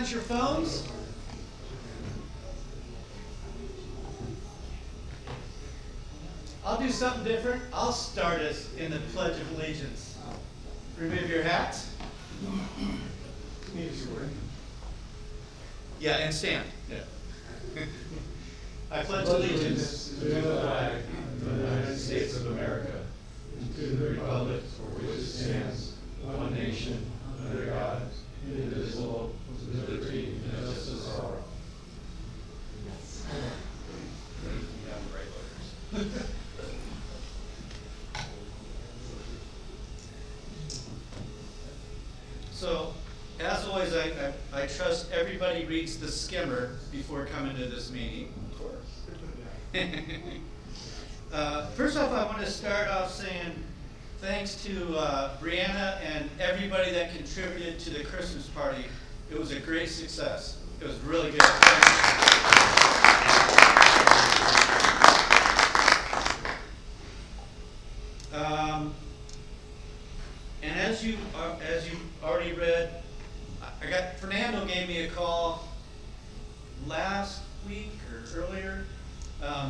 silence your phones? I'll do something different. I'll start us in the Pledge of Allegiance. Remove your hats. Yeah, and stand. Yeah. I pledge allegiance to the flag of the United States of America, and to the republic for which it stands, one nation, under God, indivisible, with liberty and justice for all. So, as always, I trust everybody reads the skimmer before coming to this meeting. Of course. First off, I want to start off saying thanks to Brianna and everybody that contributed to the Christmas party. It was a great success. It was really good. And as you already read, Fernando gave me a call last week or earlier.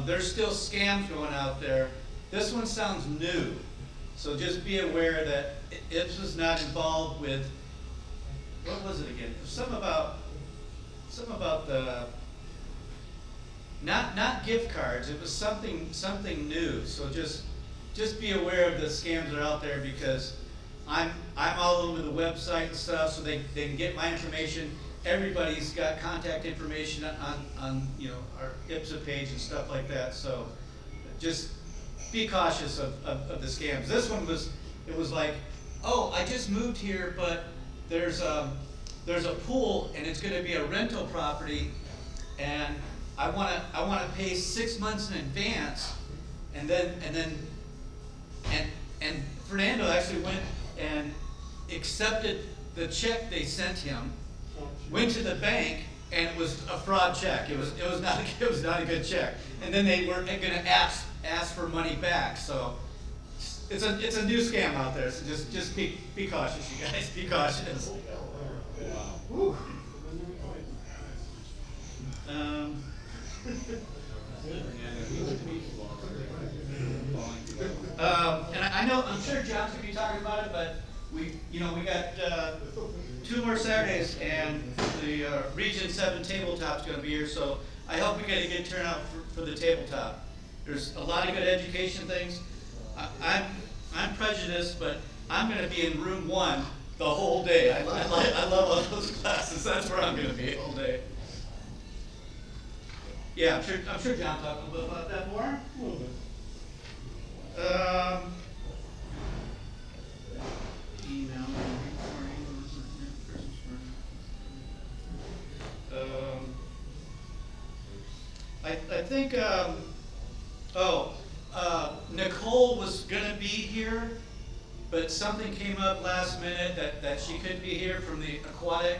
There's still scams going out there. This one sounds new, so just be aware that IPSSA not involved with, what was it again? It was something about the not gift cards. It was something new. So just be aware of the scams that are out there, because I'm all over the website and stuff, so they can get my information. Everybody's got contact information on our IPSSA page and stuff like that. So just be cautious of the scams. This one was like, oh, I just moved here, but there's a pool and it's going to be a rental property, and I want to pay 6 months in advance, and Fernando actually went and accepted the check they sent him, went to the bank, and it was a fraud check. It was not a good check. And then they were going to ask for money back. So it's a new scam out there. So just be cautious, you guys. Be cautious. Woo. And I know, I'm sure John's going to be talking about it, but we got 2 more Saturdays, and the Region 7 tabletop's going to be here, so I hope we get a good turnout for the tabletop. There's a lot of good education things. I'm prejudiced, but I'm going to be in room 1 the whole day. I love all those classes. That's where I'm going to be all day. Yeah, I'm sure John talked a little bit about that more. A little bit. Email. I think. Nicole was gonna be here, but something came up last minute that she couldn't be here from the aquatic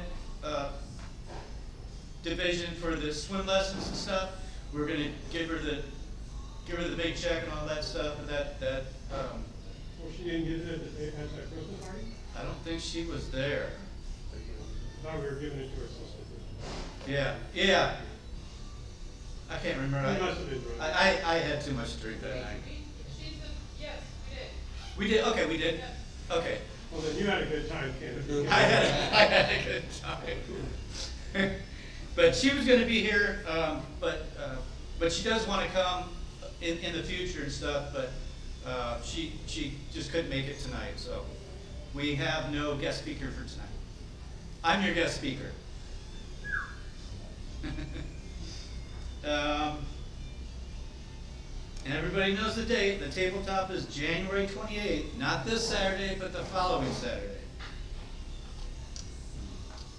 division for the swim lessons and stuff. We're gonna give her the big check and all that stuff, and that. Well, she didn't get it at that Christmas party? I don't think she was there. I thought we were giving it to her sister. Yeah. I can't remember. You must have been drunk. I had too much to drink that night. Yes, we did. We did? Okay, we did? Yeah. Okay. Well, then you had a good time, Ken. I had a good time. But she was going to be here, but she does want to come in the future and stuff, but she just couldn't make it tonight, so we have no guest speaker for tonight. I'm your guest speaker. And everybody knows the date. The tabletop is January 28th, not this Saturday, but the following Saturday.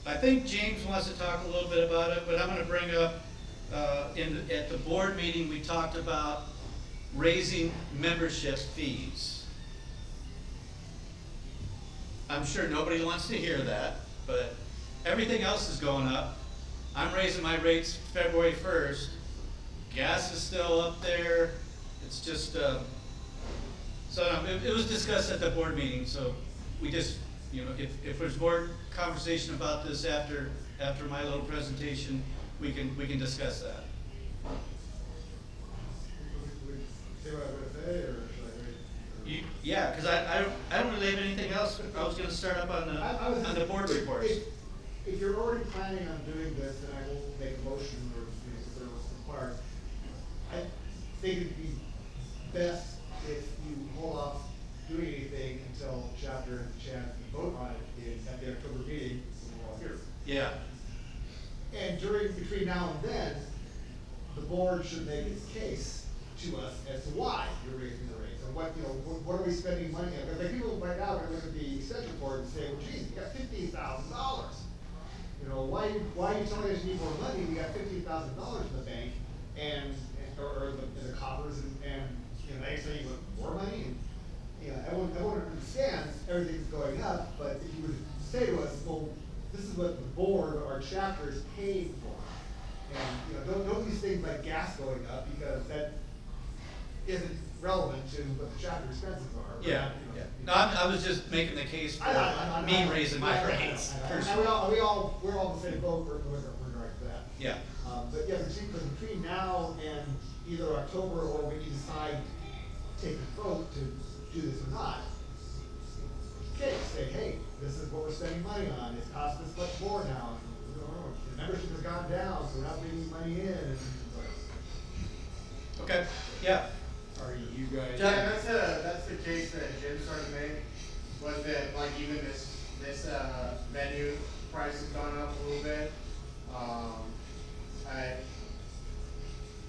I think James wants to talk a little bit about it, but I'm going to bring up, at the board meeting, we talked about raising membership fees. I'm sure nobody wants to hear that, but everything else is going up. I'm raising my rates February 1st. Gas is still up there. It's just, it was discussed at the board meeting, so we just, if there's more conversation about this after after my little presentation, we can discuss that. Say what I'm gonna say, or should I wait? Yeah, cause I don't really have anything else. I was gonna start up on I was on the just- board reports. If you're already planning on doing this, then I won't make a motion or, if there was required. I think it'd be best if you hold off doing anything until chapter has a chance to vote on it at the October meeting, when we're all here. Yeah, And between now and then, the board should make its case to us as to why you're raising the rates, and what are we spending money on? Because like people right now are gonna look at the expense report and say, well, geez, we got $15,000. Why are you telling us you need more money? We got $15,000 in the bank, or in the coffers, and they say you want more money, and, everyone understands everything's going up, but if you would say to us, well, this is what the board or our chapter is paying for. And, don't use things like gas going up, because that isn't relevant to what the chapter expenses are. yeah, yeah. No, I was just making the case for me raising my rates. And we're all in the same boat with regard to that. Yeah. But yeah, between now and either October or when you decide to take a vote to do this or not, okay, say, hey, this is what we're spending money on, it's costing us much more now. The membership has gone down, so we're not bringing money in, and Okay, yeah. Are you guys? John? Yeah, that's the case that Jim started to make, was that like even this venue price has gone up a little bit.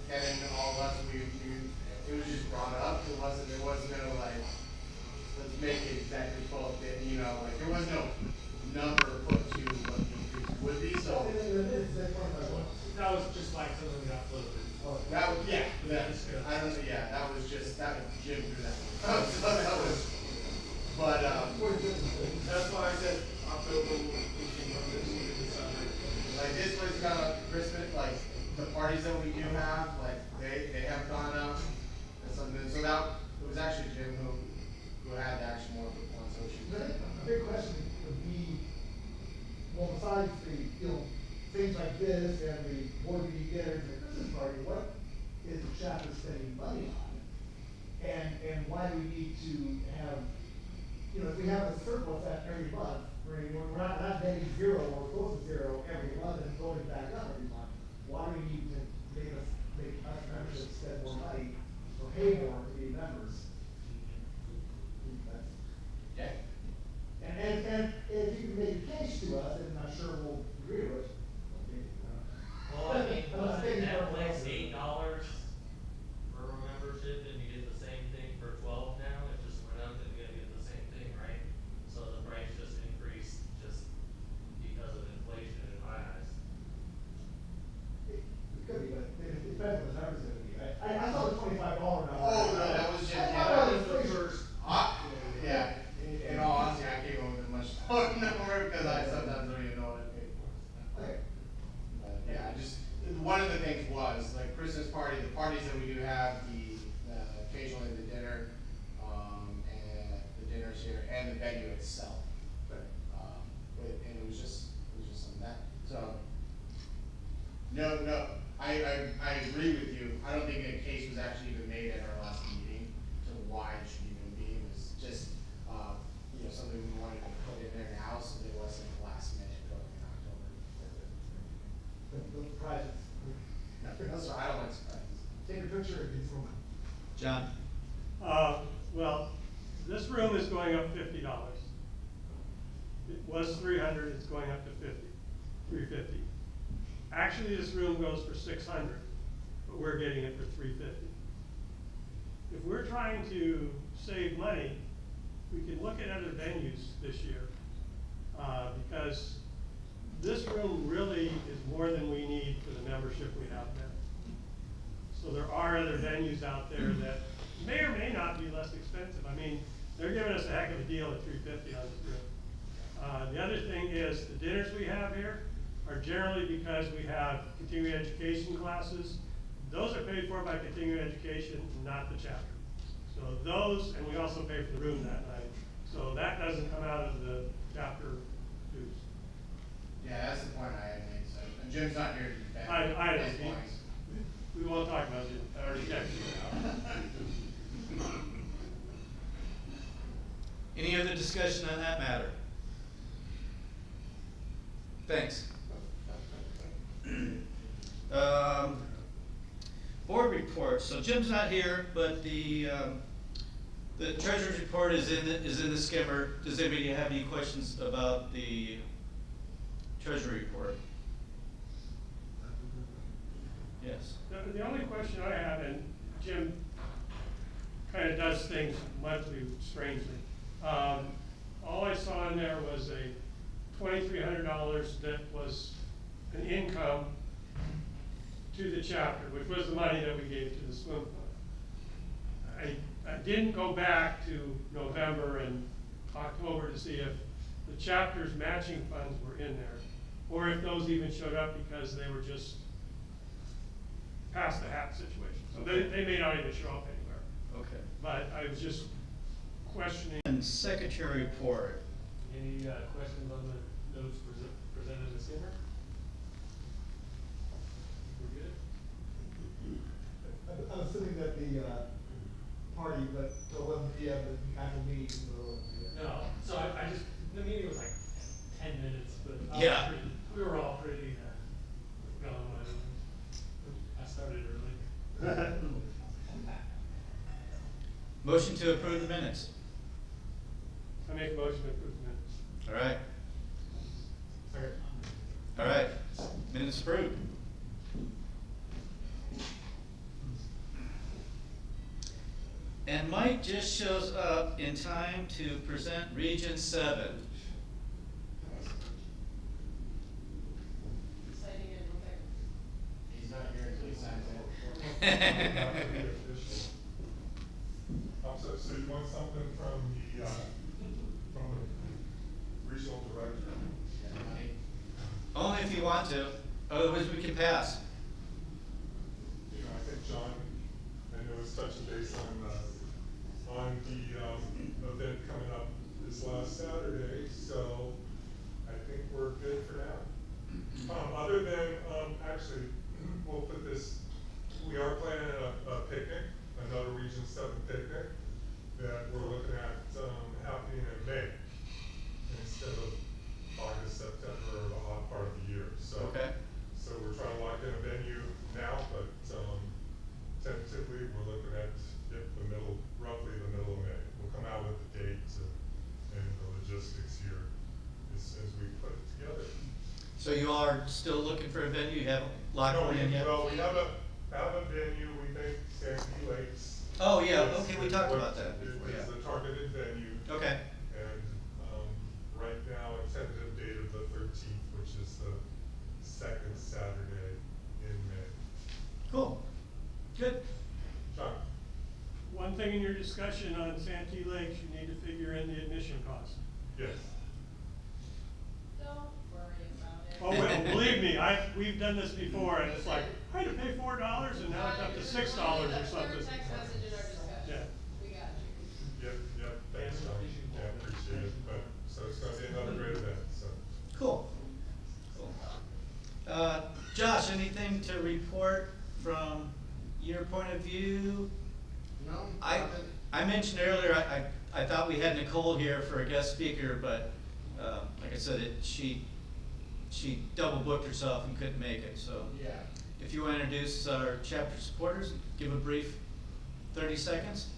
Kevin, all of us, it was just brought up, it wasn't gonna like, let's make it exactly 12, like there was no number put to what the increase would be, so. That was just like something we got floated. That was, yeah, that was Jim threw that. So that was, but, that's why I said October, we can run this in December. Like this was kind of Christmas, like the parties that we do have, like they have gone up and something, so that, it was actually Jim who had actually more of the one, so she. The big question would be, well, besides the, things like this and the board meeting dinners and the Christmas party, what is the chapter spending money on? And why do we need to have, if we have a surplus every month, we're not getting zero or close to zero every month and going back up every month, why do we need to make us membership spend more money or pay more to be members? Yeah. And if you can make a case to us, and I'm sure we'll agree with it. Well, I mean, wasn't Netflix $8 for a membership, and you get the same thing for 12 now? It just went up and you're gonna get the same thing, right? So the price just increased just because of inflation in my eyes. It could be, but it depends on the numbers it would be. I saw the $25 number. Oh, no, that was just, I yeah, thought that it was was first. Yeah, in all honesty, I came up with a much lower number, because I sometimes don't even know what I paid for. Okay. Yeah, one of the things was, like Christmas party, the parties that we do have, occasionally the dinner, and the dinners here, and the venue itself. And it was just something that, so. No, I agree with you, I don't think a case was actually even made at our last meeting to why it should even be, it was just, something we wanted to put in there now, so it wasn't last minute going in October. The prizes. That's right, I don't like surprises. Take a picture of each one. John? Well, this room is going up $50. It was $300, it's going up to $350. Actually, this room goes for $600, but we're getting it for $350. If we're trying to save money, we can look at other venues this year, because this room really is more than we need for the membership we have there. So there are other venues out there that may or may not be less expensive. I mean, they're giving us a heck of a deal at $350 on this room. The other thing is the dinners we have here are generally because we have continuing education classes. Those are paid for by continuing education, not the chapter. So those, and we also pay for the room that night. So that doesn't come out of the chapter dues. Yeah, that's the point I had made, so, and Jim's not here to defend I his know. points. We won't talk about it, I already texted you. Any other discussion on that matter? Thanks. Board reports, so Jim's not here, but the treasurer's report is in the skimmer. Does anybody have any questions about the treasury report? Yes. The only question I have, and Jim kind of does things monthly strangely. All I saw in there was a $2,300 that was an income to the chapter, which was the money that we gave to the swim fund. I didn't go back to November and October to see if the chapter's matching funds were in there, or if those even showed up because they were just past the hat situation. So they may not even show up anywhere. Okay. But I was just questioning. And secretary report. Any questions on the notes presented in the skimmer? We're good? I'm assuming that the party, but so wasn't the actual meeting. No, so I just, the meeting was like 10 minutes, but I was Yeah. we were all pretty gone. I started early. Motion to approve the minutes. I make a motion to approve the minutes. All right. Second. All right. Minutes approved. And Mike just shows up in time to present Region 7. Signing in real quick. He's not here until he signs it. So you want something from the regional director? Only if you want to, otherwise we can pass. You know, I think John, I know is touching base on the event coming up this last Saturday, so I think we're good for now. Other than, actually, we'll put this, we are planning a picnic, another Region 7 picnic that we're looking at happening in May instead of August, September, or the hot part of the year. So, Okay. so we're trying to lock in a venue now, but tentatively we're looking at roughly the middle of May. We'll come out with the dates and the logistics here as we put it together. So you are still looking for a venue? You haven't locked one in yet? Well, we have a venue, we think Sandy Lakes. Oh, yeah, okay, we talked about that before, Is yeah. the targeted venue. Okay. And, right now, a tentative date of the 13th, which is the second Saturday in May. Cool. Good. John? One thing in your discussion on Santee Lakes, you need to figure in the admission cost. Yes. Don't worry about it. Oh, well, believe me, we've done this before, and it's like, I had to pay $4, and now it's up to $6 or something. Your text message in our discussion. Yeah. We got you. Yep, thanks, John. Yeah, appreciate it, but, so it's gonna be another great event, so. Cool. Josh, anything to report from your point of view? No? I mentioned earlier, I thought we had Nicole here for a guest speaker, but, like I said, she double booked herself and couldn't make it, so. Yeah. If you want to introduce our chapter supporters, give a brief 30 seconds.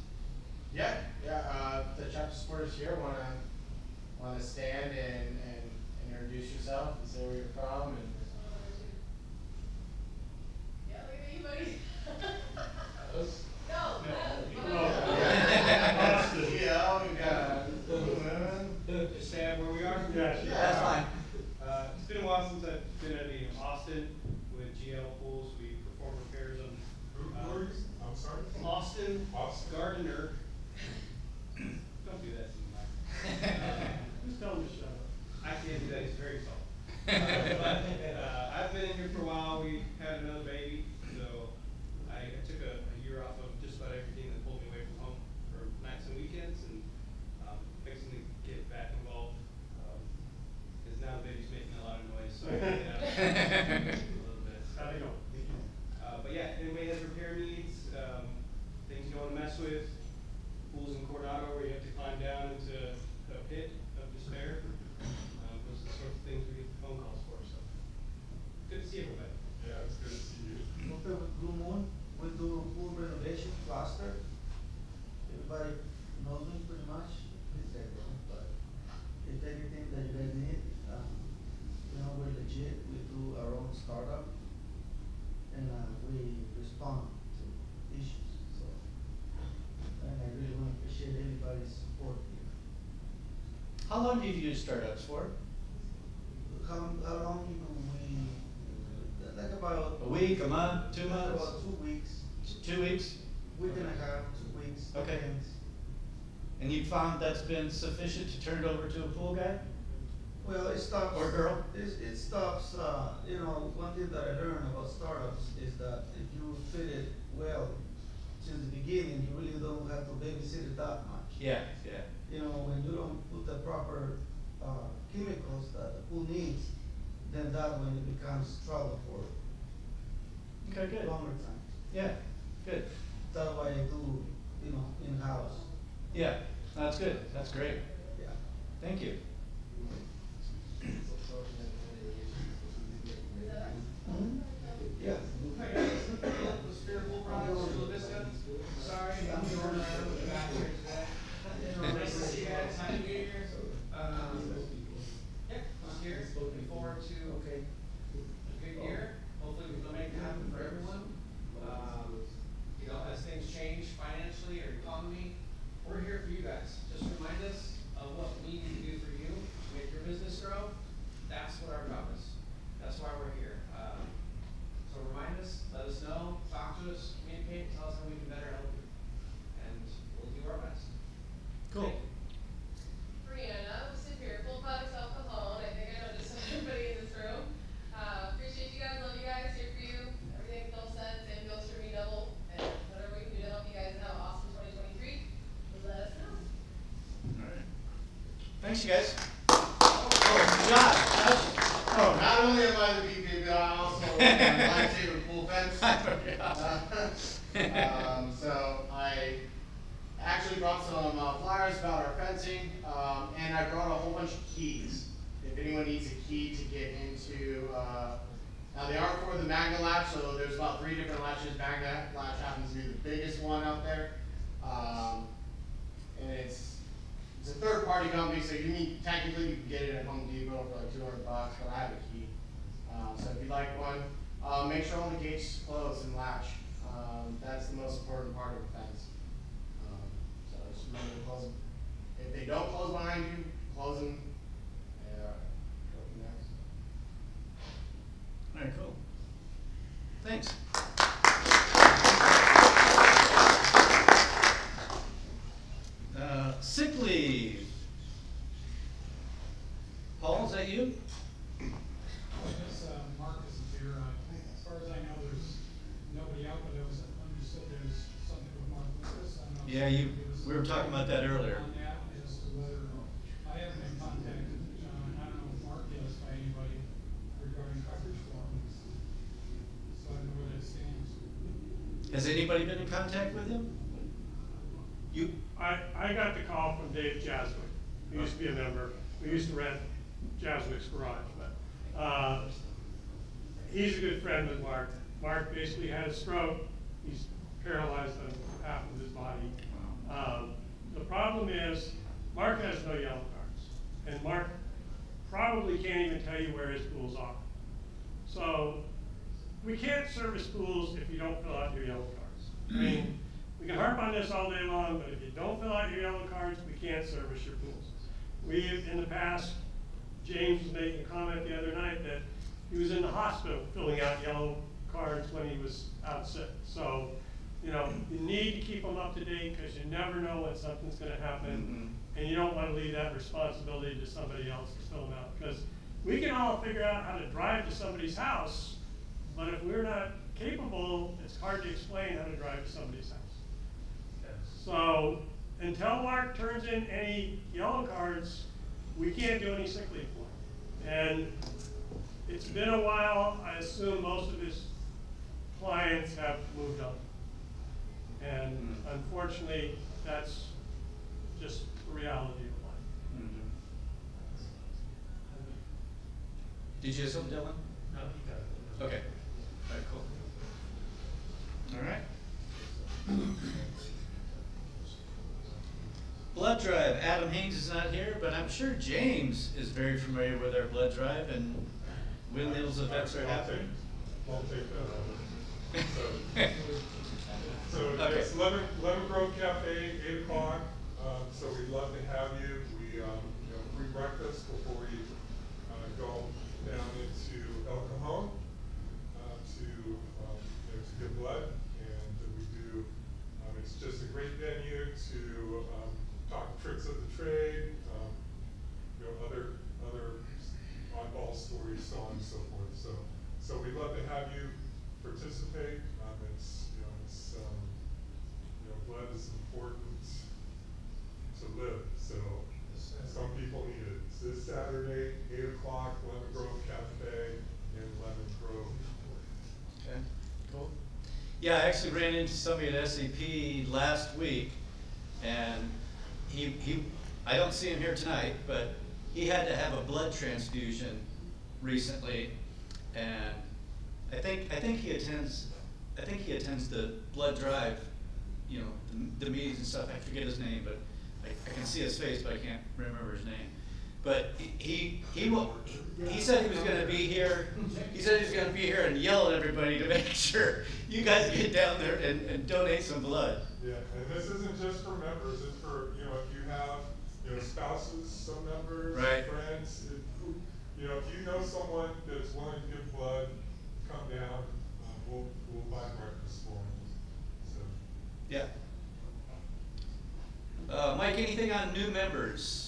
Yeah, the chapter supporters here wanna stand and introduce yourself and say where you're from and. Yeah, look at you, buddy. Those? No, Austin. Yeah, we got. Just stand where we are? Yeah. That's fine. It's been a while since I've been at Austin with GL Pools. We perform repairs on. Who are you? I'm sorry? Austin. Austin. Gardner. Don't do that to me, Mike. Just tell them to shut up. I can't do that, he's very tall. But, I've been in here for a while, we had another baby, so I took a year off of just about everything that pulled me away from home for nights and weekends, and, fixing to get back involved. Cause now the baby's making a lot of noise, so they don't. But yeah, anybody has repair needs, things you don't wanna mess with, pools in Coronado where you have to climb down into a pit of despair. Those are the sorts of things we get phone calls for, so. Good to see everybody. Yeah, it's good to see you. Okay, with Blue Moon, we do full renovation, plaster. Everybody knows me pretty much, but if anything that you guys need, you know, we're legit, we do our own startup. And, we respond to issues, so. And I really want to appreciate everybody's support here. How long do you use startups for? How long we, like about. A week, a month, 2 months? About 2 weeks, 2 weeks? week and a half, 2 weeks. Okay. depends. And you found that's been sufficient to turn it over to a pool guy? Well, it stops. Or girl? It stops, you know, one thing that I learned about startups is that if you fit it well since the beginning, you really don't have to babysit it that much. Yeah, yeah. You know, when you don't put the proper, chemicals that the pool needs, then that when it becomes trouble for Okay, good. longer time. Yeah, good. That's why I do, you know, in-house, Yeah, that's good. That's great. yeah. Thank you. Yeah. Hi guys, the Spirit Pool Products, Chula Vista. Sorry, I'm the owner of the back here today. Nice to see you guys, happy New Year. Yeah, I'm here, looking forward to a good year. Hopefully we can make it happen for everyone. You know, as things change financially or economy, we're here for you guys. Just remind us of what we need to do for you to make your business grow. That's what our job is. That's why we're here. So remind us, let us know, talk to us, communicate, tell us how we can better help you. And we'll do our best. Cool. Thank you. Brianna, Superior Pool Products Al Cajon. I think I know just about everybody in this room. Appreciate you guys, love you guys, here for you. Everything Phil said, same goes for me double. And whatever we can do to help you guys have an awesome 2023, let us know. All right. Thanks, you guys. Oh, good job. Oh, not only am I the VP, but I also am lifesaver pool fence. So I actually brought some flyers about our fencing, and I brought a whole bunch of keys. If anyone needs a key to get into, now they are for the Magna latch, so there's about 3 different latches. Magna latch happens to be the biggest one out there, and it's a third-party company, so technically you can get it at Home Depot for like $200, but I have a key. So if you'd like one, make sure all the gates close and latch. That's the most important part of the fence. So just remember to close them. If they don't close behind you, close them. And go from there. All right, cool. Thanks. Sick leave. Paul, is that you? Yes, Mark isn't here. As far as I know, there's nobody out, but it was understood there's something with Mark Lucas. I don't know if Yeah, you you, can give us we were talking about that earlier. on that as to whether, I haven't been contacted, and I don't know if Mark is by anybody regarding coverage forms. So I don't know where that stands. Has anybody been in contact with him? You? I got the call from Dave Jaswick. He used to be a member. We used to rent Jaswick's garage, but, he's a good friend with Mark. Mark basically had a stroke. He's paralyzed on half of his body. The problem is, Mark has no yellow cards, and Mark probably can't even tell you where his pools are. So, we can't service pools if you don't fill out your yellow cards. I mean, we can harp on this all day long, but if you don't fill out your yellow cards, we can't service your pools. We've, in the past, James was making a comment the other night that he was in the hospital filling out yellow cards when he was out sick. So, you know, you need to keep them up to date because you never know when something's gonna happen. And you don't wanna leave that responsibility to somebody else to fill them out. Because we can all figure out how to drive to somebody's house, but if we're not capable, it's hard to explain how to drive to somebody's house. So, until Mark turns in any yellow cards, we can't do any sick leave for him. And it's been a while. I assume most of his clients have moved on. And unfortunately, that's just the reality of life. Did you have something, Dylan? No, you got it. Okay. All right, cool. All right. Blood drive. Adam Haynes is not here, but I'm sure James is very familiar with our blood drive and when those events are happening. I'll take that over. So Okay. it's Lemon Grove Cafe, 8 o'clock, so we'd love to have you. We, free breakfast before we, go down into El Cajon, to give blood. And we do, it's just a great venue to, talk tricks of the trade, other oddball stories, so on and so forth. So we'd love to have you participate. Blood is important to live, so some people need it. It's this Saturday, 8 o'clock, Lemon Grove Cafe in Lemon Grove. Okay, cool. Yeah, I actually ran into somebody at SAP last week, and I don't see him here tonight, but he had to have a blood transfusion recently, and I think he attends the blood drive, the meetings and stuff. I forget his name, but I can see his face, but I can't remember his name. But he said he was gonna be here. He said he was gonna be here and yell at everybody to make sure you guys get down there and donate some blood. Yeah, and this isn't just for members, it's for, if you have, spouses, some members, Right. friends, if you know someone that's willing to give blood, come down, we'll buy breakfast for them, so. Yeah. Mike, anything on new members?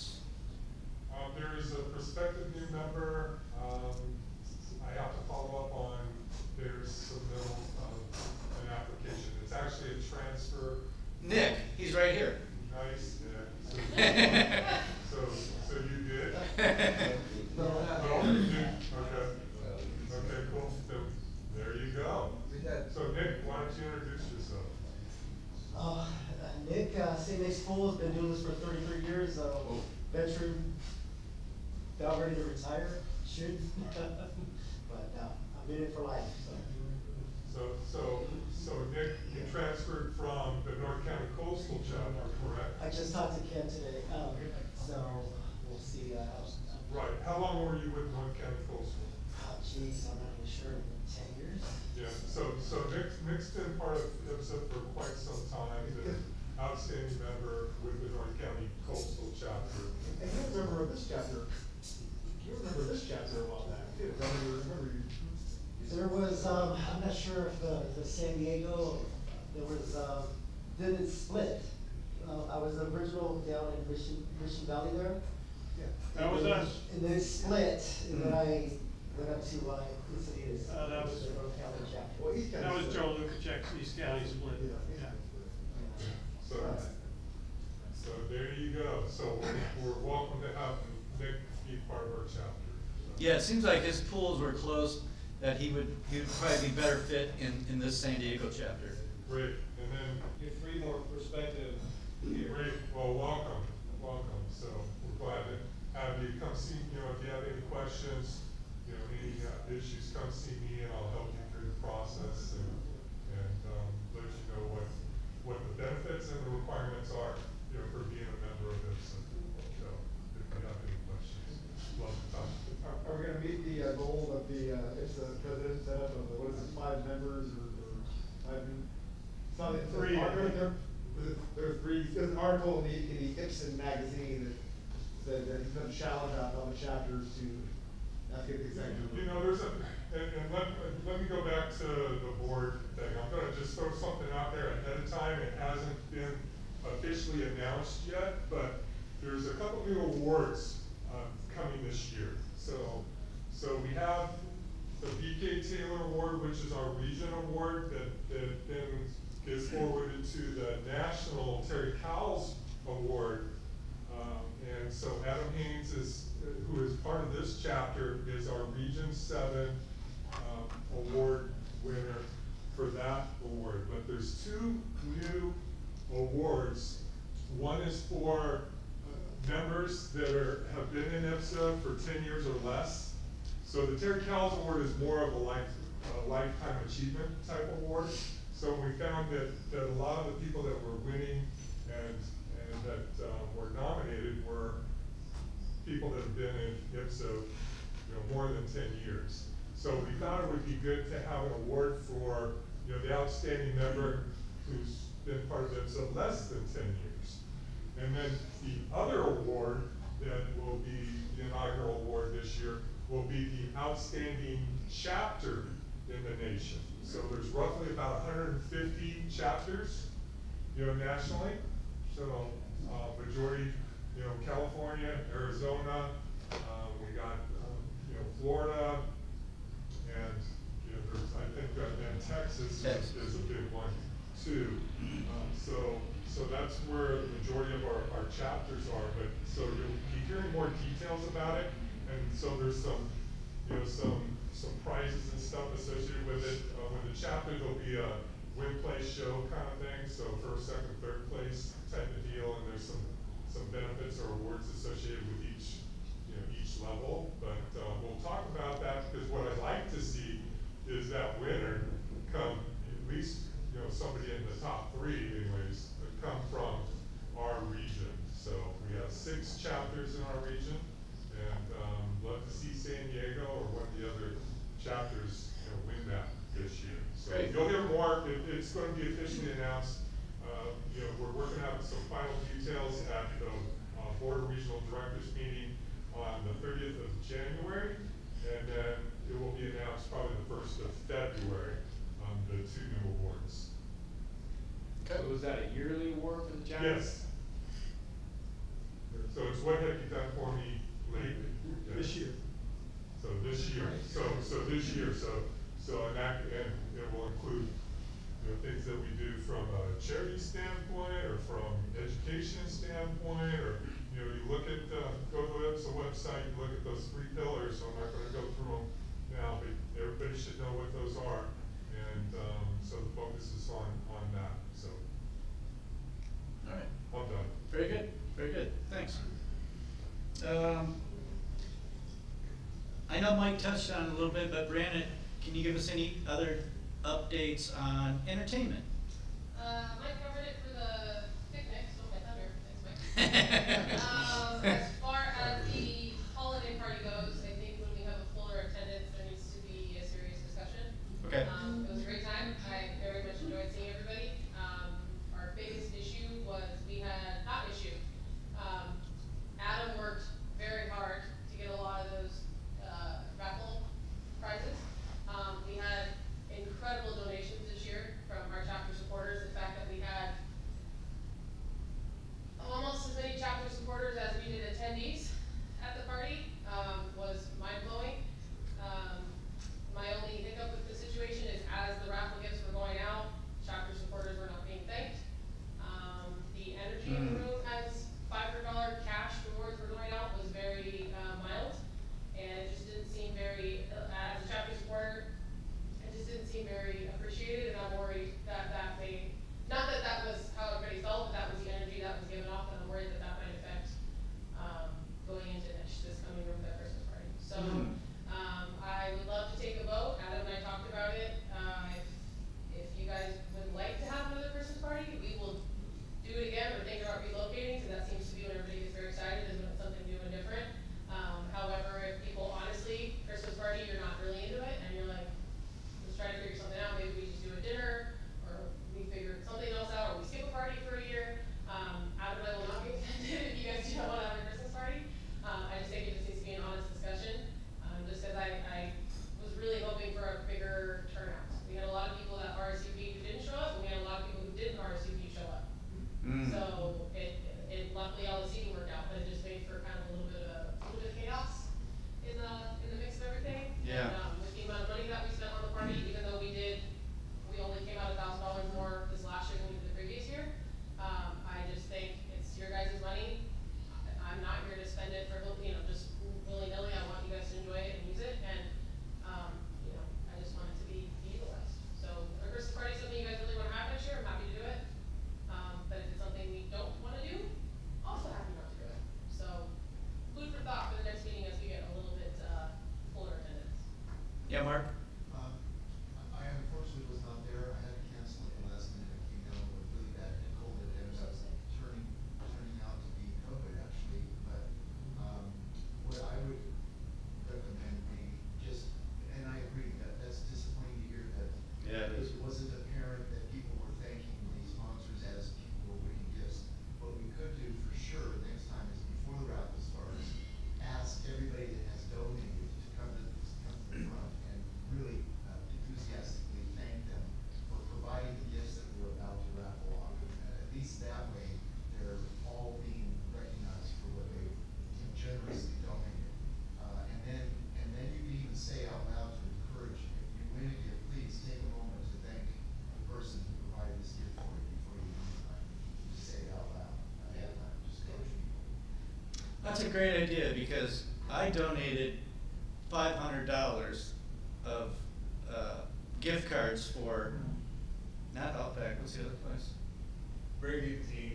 There is a prospective new member, I have to follow up on their submittal of an application. It's actually a transfer. Nick, he's right here. Nice, yeah. So you did? Oh, you did, okay. Okay, cool, so there you go. So Nick, why don't you introduce yourself? Nick, St. Nick's Pool has been doing this for 33 years, veteran, about ready to retire, should, but I've been in it for life, So Nick, you transferred from the North County Coastal chapter, correct? I just talked to Ken today, so we'll see, Right, how long were you with North County Coastal? geez, I'm not even sure, 10 years? Yeah, so Nick's been part of IPSSA for quite some time, an outstanding member with the North County Coastal chapter. And you remember this chapter, a while back, too. Remember you. There was, I'm not sure if the San Diego, there was, didn't split. I was the original down in Mission Valley there. Yeah. That was us. And then it split, and then I went up to, Encinitas. That was- the North County chapter. Well, East County That was split. Joe Lukacek's East County split. Yeah. So there you go. So we're welcome to have Nick be part of our chapter. Yeah, it seems like his pools were closed, that he would probably be better fit in this San Diego chapter. Great, and then, Get 3 more perspective here. great, well, welcome. So we're glad to have you come see, if you have any questions, any issues, come see me and I'll help you through the process and let you know what the benefits and the requirements are, for being a member of IPSSA. So if you have any questions, love to talk. Are we gonna meet the goal of the, it's the president set up of the, what is it, 5 members or 5? Something. 3. There's 3, there's an article in the IPSSA magazine that said that he's gonna challenge out other chapters to, not get the exact number. There's let me go back to the board thing. I'm gonna just throw something out there ahead of time. It hasn't been officially announced yet, but there's a couple new awards coming this year. So we have the BK Taylor Award, which is our region award that then gets forwarded to the National Terry Cowles Award. And so Adam Haynes who is part of this chapter, is our Region 7 award winner for awards. One is for members that have been in IPSSA for 10 years or less. So the Terry Cowles Award is more of a lifetime achievement type award. So we found that a lot of the people that were winning and that were nominated were people that have been in IPSSA more than 10 years. So we thought it would be good to have an award for the outstanding member who's been part of IPSSA less than 10 years. And then the other award that will be the inaugural award this year will be the outstanding chapter in the nation. So there's roughly about 150 chapters, nationally. So majority, California, Arizona, we got, Florida, and there's, I think, and Texas is a big one too. So that's where the majority of our chapters are. But so you'll be hearing more details about it, and so there's some prizes and stuff associated with it. With the chapter, there'll be a win, play, show kind of thing. So first, second, third place type of deal, and there's some benefits or awards associated with each level. But we'll talk about that, because what I'd like to see is that winner come, at least somebody in the top 3 anyways, come from our region. So we have 6 chapters in our region, and love to see San Diego or one of the other chapters win that this year. So Great. You'll hear more. It's going to be officially announced. We're working out some final details at the Board of Regional Directors meeting on the 30th of January, and then it will be announced probably the 1st of February on the 2 new awards. So was that a yearly award for the chapter? Yes. So it's what have you done for me lately? This year. So this year, and it will include things that we do from a charity standpoint or from education standpoint, or you look at go to the IPSSA website, you look at those 3 pillars. So I'm not going to go through them now, but everybody should know what those are, and so the focus is on that. So All right. I'm done. Very good. Very good. Thanks. I know Mike touched on it a little bit, but Brandon, can you give us any other updates on entertainment? Mike covered it for the picnic, so my thunder, thanks Mike. As far as the holiday party goes, I think when we have a fuller attendance, there needs to be a serious discussion. Okay. It was a great time. I very much enjoyed seeing everybody. Our biggest issue was we had, not issue, Adam worked very hard to get a lot of those raffle prizes. We had incredible donations this year from our chapter supporters. The fact that we had almost as many chapter supporters as we did attendees great idea, because I donated $500 of, gift cards for, not Outback, what's the other place? Brigantine.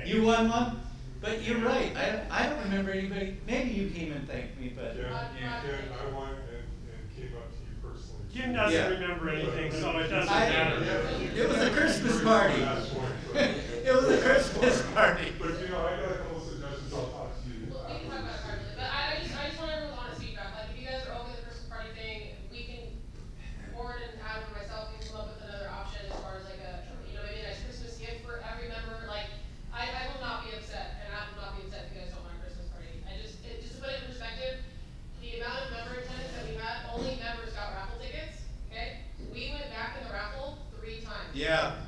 You won one? But you're right, I don't remember anybody, maybe you came and thanked me, but. Ken, I went and came up to you personally. Kim doesn't Yeah. remember anything, so it doesn't I- matter. It was a Christmas party. Last point, but- It was a Christmas party. But you know, I got a couple suggestions, I'll talk to you. Well, we can talk about it privately, but I just want everyone's honest feedback, like, if you guys are over the Christmas party thing, we can, Warren and Adam and myself can come up with another option as far as like a, maybe a nice Christmas gift for every member, like, I will not be upset, and I will not be upset if you guys don't want a Christmas party. Just to put it in perspective, the amount of member attendance that we had, only members got raffle tickets, okay? We went back in the raffle 3 times. Yeah,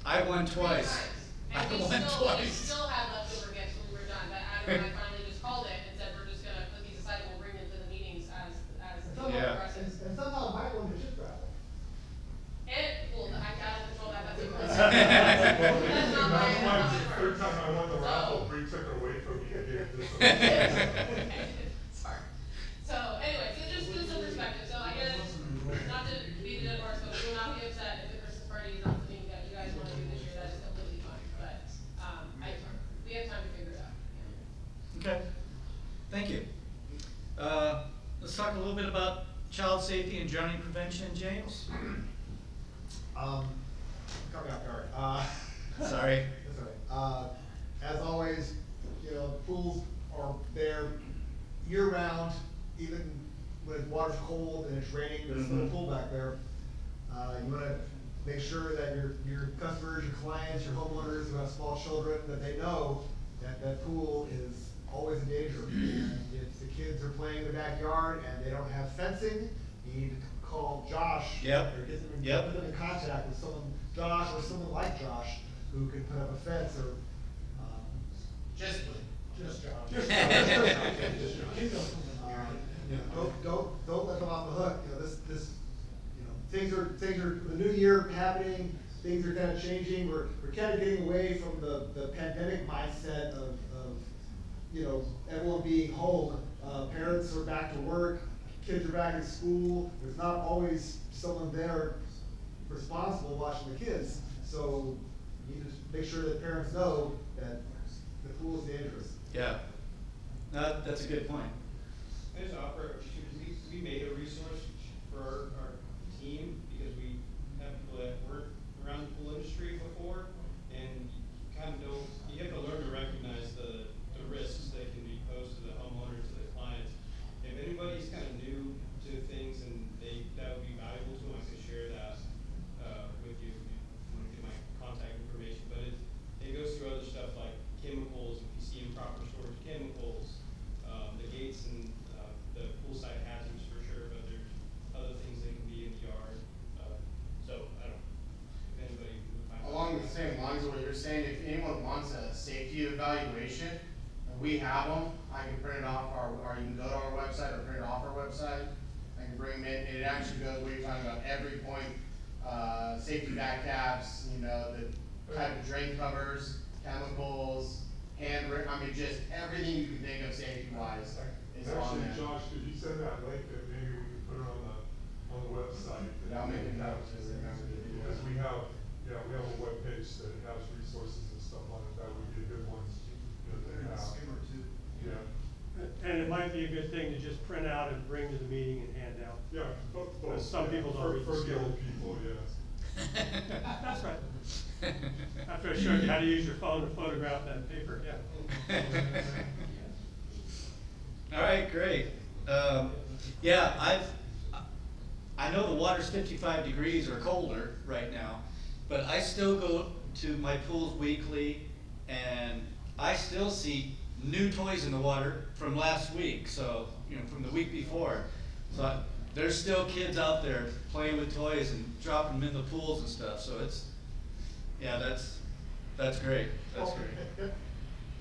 I won 3 twice. times. I And we won we twice. still had leftover gifts when we were done, but Adam and I finally just called it and said, we're just gonna put these aside and we'll bring them to the meetings as Yeah. progresses. And somehow Mike won the chip raffle. And, well, I don't control that, that's a That's That's not why my the third time I won the raffle, So- Bree took it away from me and gave this. Sorry. So anyway, so just some perspective, so I guess, not to beat a dead horse, but we will not be upset if the Christmas party is not something that you guys wanna do this year, that is completely fine, but, we have time to figure it out. Okay, thank you. Let's talk a little bit about child safety and drowning prevention, James. Coming off guard. Sorry. That's all right. As always, pools are there year round, even when water's cold and it's raining, there's still a pool back there. You wanna make sure that your customers, your clients, your homeowners who have small children, that they know that that pool is always in danger. And if the kids are playing in the backyard and they don't have fencing, you need to call Josh. Yep. Or get them in, Yep. put them in contact with someone, Josh, or someone like Josh, who can put up a fence or, Just Josh. Don't let them off the hook, things are, the new year happening, things are kinda changing, we're kinda getting away from the pandemic mindset of, everyone being home. Parents are back to work, kids are back in school, there's not always someone there responsible watching the kids. So you need to make sure that parents know that the pool is dangerous. Yeah, that's a good point. I just offer, we made a resource for our team, because we have people that work around the pool industry before, and you kind of know, you have to learn to recognize the risks that can be posed to the homeowners, to the clients. If anybody's kind of new to things and that would be valuable to them, I could share that, with you, if you want to get my contact information, but it goes through other stuff like chemicals, if you see improper storage chemicals, the gates and, the poolside hazards for sure, but there's other things that can be in the yard, so I don't, if anybody would find. Along the same lines of what you're saying, if anyone wants a safety evaluation, we have them. I can print it off or you can go to our website or print it off our website. I can bring them in, and it actually goes, what you're talking about, every point, safety back caps, the type of drain covers, chemicals, just everything you can think of safety wise is on Actually, there. Josh, could you send that link that maybe we could put it on the website? Yeah, I'll make a note to remember to do Because that. we have a webpage that has resources and stuff on it, that would be a good one, to have. Yeah, And it might be a good thing to just print out and bring to the meeting and hand out. yeah, both, Some people don't read the For the skill. old people, yes. That's right. After I showed you how to use your phone to photograph that paper, yeah. All right, great. I know the water's 55 degrees or colder right now, but I still go to my pools weekly, and I still see new toys in the water from last week, so, from the week before. So there's still kids out there playing with toys and dropping them in the pools and stuff, so that's great, that's great.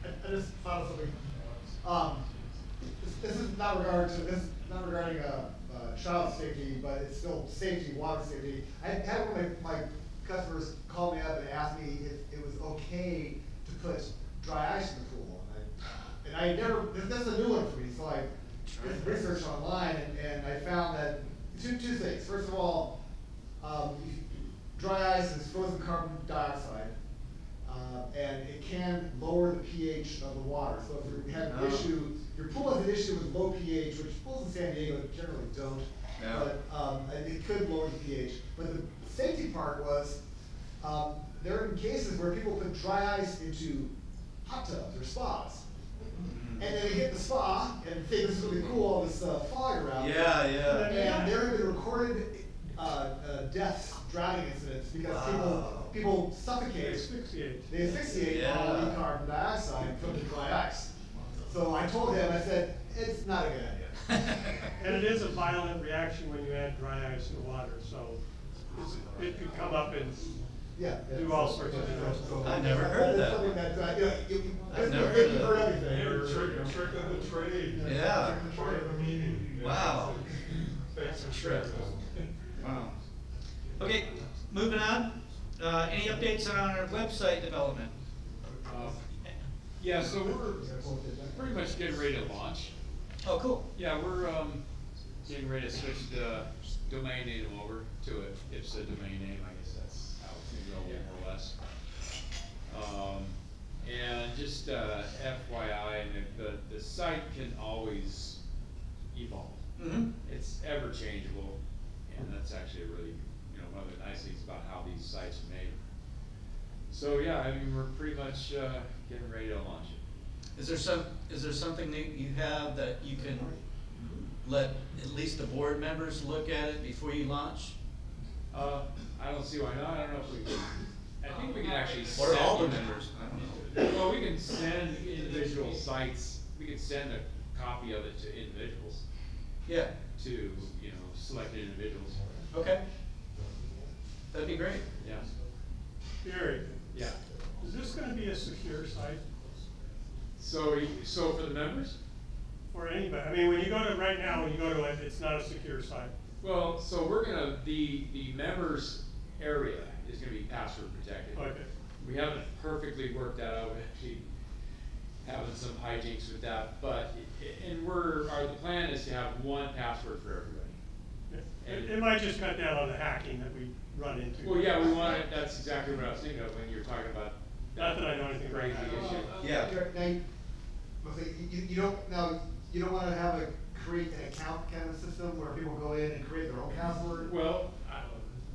I just thought of something. This is not regarding child safety, but it's still safety, water safety. I had one of my customers call me up and ask me if it was okay to put dry ice in the pool. And and I never, this is a new one for me, so I did some research online, and I found that two things. First of all, dry ice is frozen carbon dioxide, and it can lower the pH of the water. So if you have an issue, your pool has an issue with low pH, which pools in San Diego generally don't, but it could lower the pH. But the safety part was, there are cases where people put dry ice into hot tubs or spas. And then they hit the spa and think this is really cool, all this fog around. Yeah. And there have been recorded deaths, drowning incidents, because people suffocate. They asphyxiate on the carbon dioxide from the dry ice. So I told him, I said, it's not a good idea. And it is a violent reaction when you add dry ice to water, so it could come up and do all sorts of things. I never heard of that. Something that, I've never heard of that. everything. Trick of the trade. Yeah. Trick of the meeting. Wow. Thanks for Trick. sharing. Wow. Okay, moving on. Any updates on our website development? Yeah, so we're pretty much getting ready to launch. Oh, cool. Yeah, we're getting ready to switch the domain name over to an IPSSA domain name. I guess that's how it's gonna go, more or less. And just FYI, and the site can always evolve. Mm-hmm. It's ever changeable, and that's actually really, one of the nice things about how these sites are made. So yeah, I mean, we're pretty much getting ready to launch it. Is there something that you have that you can let at least the board members look at it before you launch? I don't see why not. I don't know if we can. I think we can actually Or send all the members? I don't know. Well, we can send individual sites. We can send a copy of it to individuals. Yeah. To selected individuals. Okay. That'd be great. Yeah. Gary, Yeah. is this gonna be a secure site So for the members? for anybody? I mean, when you go to, right now, when you go to it, it's not a secure site. Well, so we're gonna, the members area is gonna be password protected. Okay. We haven't perfectly worked that out, we're actually having some hijinks with that, but, the plan is to have one password for everybody. It might just cut down on the hacking that we run into. Well, yeah, we want it, that's exactly what I was thinking of when you were talking about. Not that I know anything about crazy that. issue. Yeah. Now, you don't wanna have a create an account kind of system where people go in and create their own password? Well,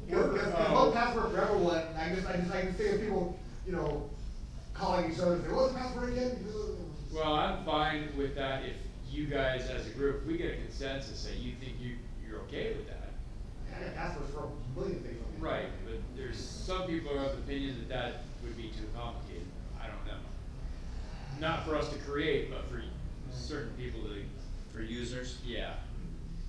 Because one password for everyone, I can think of people, calling each other and say, what's the password again? well, I'm fine with that if you guys as a group, we get a consensus, say you think you're okay with that. I got passwords for a million things. Right, but there's some people are of the opinion that would be too complicated. I don't know. Not for us to create, but for certain people to. For users? Yeah.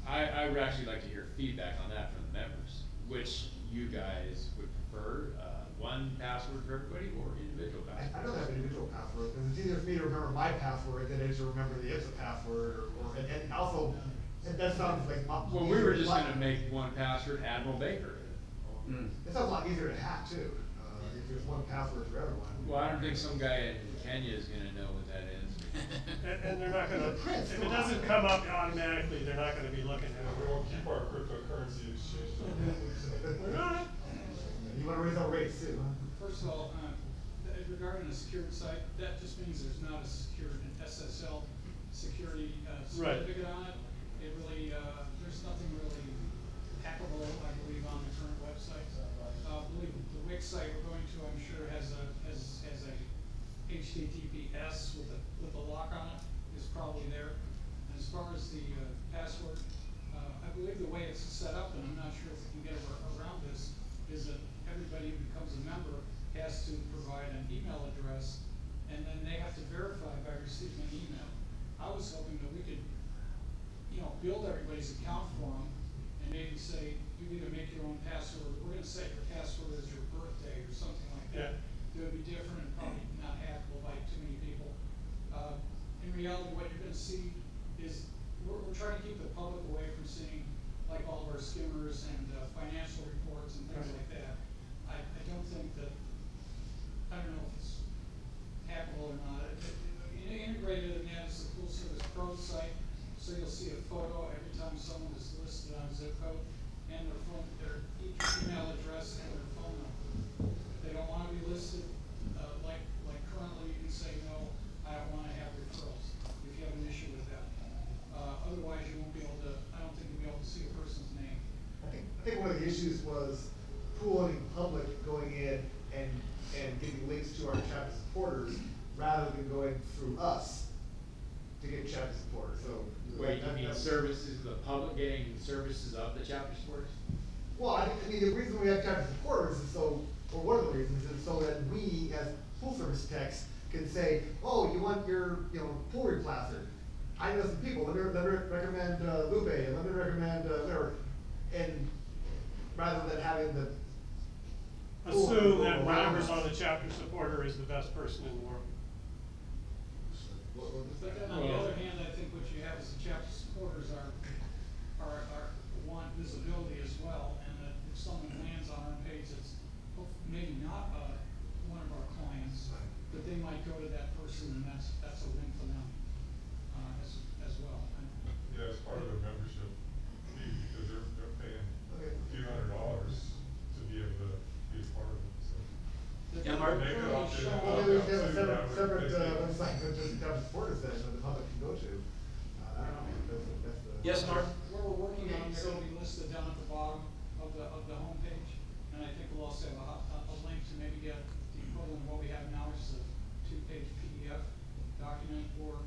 I would actually like to hear feedback on that from the members, which you guys would prefer, one password for everybody or individual password? I don't have an individual password, because it's easier for me to remember my password than it is to remember the IPSSA password, and also, that sounds like. Well, we were just gonna make one password Admiral Baker. It sounds a lot easier to hack too, if there's one password for everyone. Well, I don't think some guy in Kenya is gonna know what that is. And they're not gonna, if it doesn't come up automatically, they're not gonna be looking at We it. won't keep our cryptocurrency exchange. We're not. You wanna raise our rates too, huh? First of all, regarding a secured site, that just means there's not a secured SSL security certificate on it. It really, there's nothing really hackable, I believe, on the current website. I believe the Wix site we're going to, I'm sure, has a HTTPS with a lock on it, is probably there. And as far as the password, I believe the way it's set up, and I'm not sure if we can get around this, is that everybody who becomes a member has to provide an email address, and then they have to verify by receiving an email. I was hoping that we could, build everybody's account for them, and maybe say, you either make your own password, we're gonna set your password as your birthday or something like that. It would be different and probably not hackable by too many people. In reality, what you're gonna see is, we're trying to keep the public away from seeing, like, all of our skimmers and financial reports and things like that. I don't think that, I don't know if it's hackable or not. Integrated in I think one of the issues was pool and public going in and giving links to our chapter supporters rather than going through us to get chapter supporters, so. Wait, you mean that's- services, the public getting services of the chapter supporters? Well, I mean, the reason we have chapter supporters is so, or one of the reasons is so that we, as pool service techs, can say, oh, you want your, pool replastered. I know some people, let me recommend, Lupe, and let me recommend, whatever, and rather than having the. pool Assume go that around whatever's us. on the chapter supporter is the best person in the world. But then on the other hand, I think what you have is the chapter supporters want visibility as well, and that if someone lands on our page that's maybe not, one of our clients, that they might go to that person, and that's a win for them, as well. Yeah, it's part of their membership fee, because they're paying Okay. a few $100s to be able to be a part of it, so. Yeah, Mark? Make it up to them. Well, maybe we should have a separate website that just chapter supporters that the public can go to. I don't know, that's the. Yes, Mark? Where we're working on, they're gonna be listed down at the bottom of the homepage, and I think we'll also have a link to maybe get the equivalent of what we have now, which is a 2-page PDF document, or,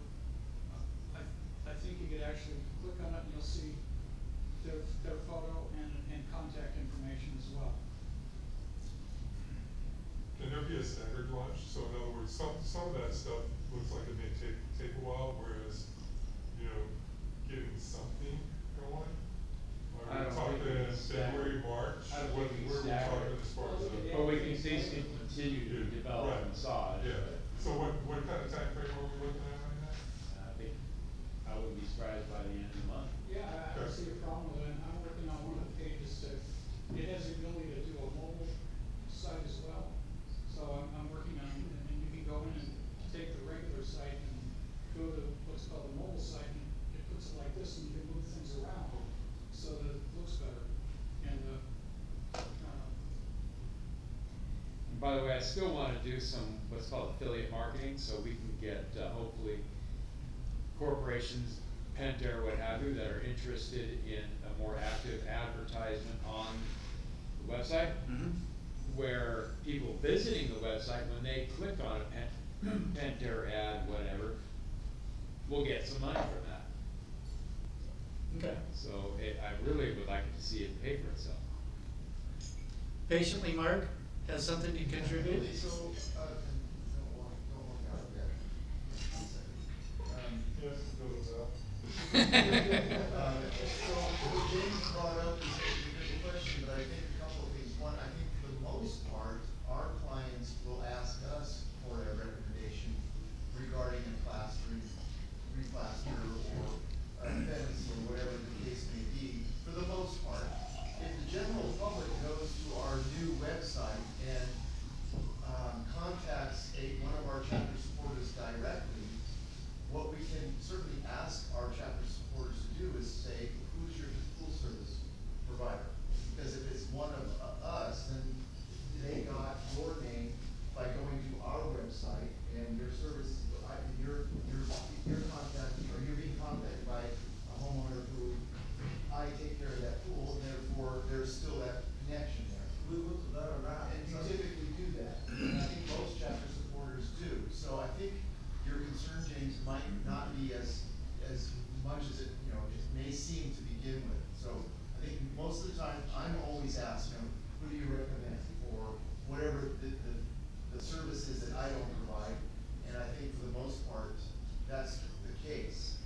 I think you could actually click on it and you'll see their photo and contact information as well. Can there be a staggered launch? So in other words, some of that stuff looks like it may take a while, whereas, getting something going. I Are we don't talking think we can February, March? I don't What think we where are we stagger talking it. as far as the? But we can, these can continue to develop and massage. Yeah, so what kind of timeframe are we looking at right now? I think, I wouldn't be surprised by the end of the month. Yeah, I don't see a problem with it, and I'm working on one of the pages it has the ability to do a mobile site as well. So I'm working on, and you can go in and take the regular site and go to what's called the mobile site, and it puts it like this, and you can move things around so that it looks better. And, And by the way, I still wanna do some, what's called affiliate marketing, so we can get, hopefully, corporations, Pentair, what have you, that are interested in a more active advertisement on the website. Mm-hmm. Where people visiting the website, when they click on a Pentair ad, whatever, will get some money from that. Okay. So I really would like to see it pay for itself. Patiently, Mark has something to contribute? So, don't walk out yet. 1 second. Yes, go with that. So what James brought up is a good question, but I think a couple of things. One, I think for the most part, our clients will ask us for a recommendation regarding a replaster or a fence or whatever the case may be, for the most part. If the general public goes to our new website and contacts one of our chapter supporters directly, what we can certainly ask our chapter supporters to do is say, who's your pool service provider? Because if it's one of us, then they got your name by going to our website and your service, you're contacting, or you're being contacted by a homeowner who, I take care of that pool, and therefore there's still that connection there. We go to that around. And you typically do that, and I think most chapter supporters do. So I think your concern, James, might not be as much as it may seem to begin with. So I think most of the time, I'm always asked, who do you recommend for whatever the service is that I don't provide? And I think for the most part, that's the case.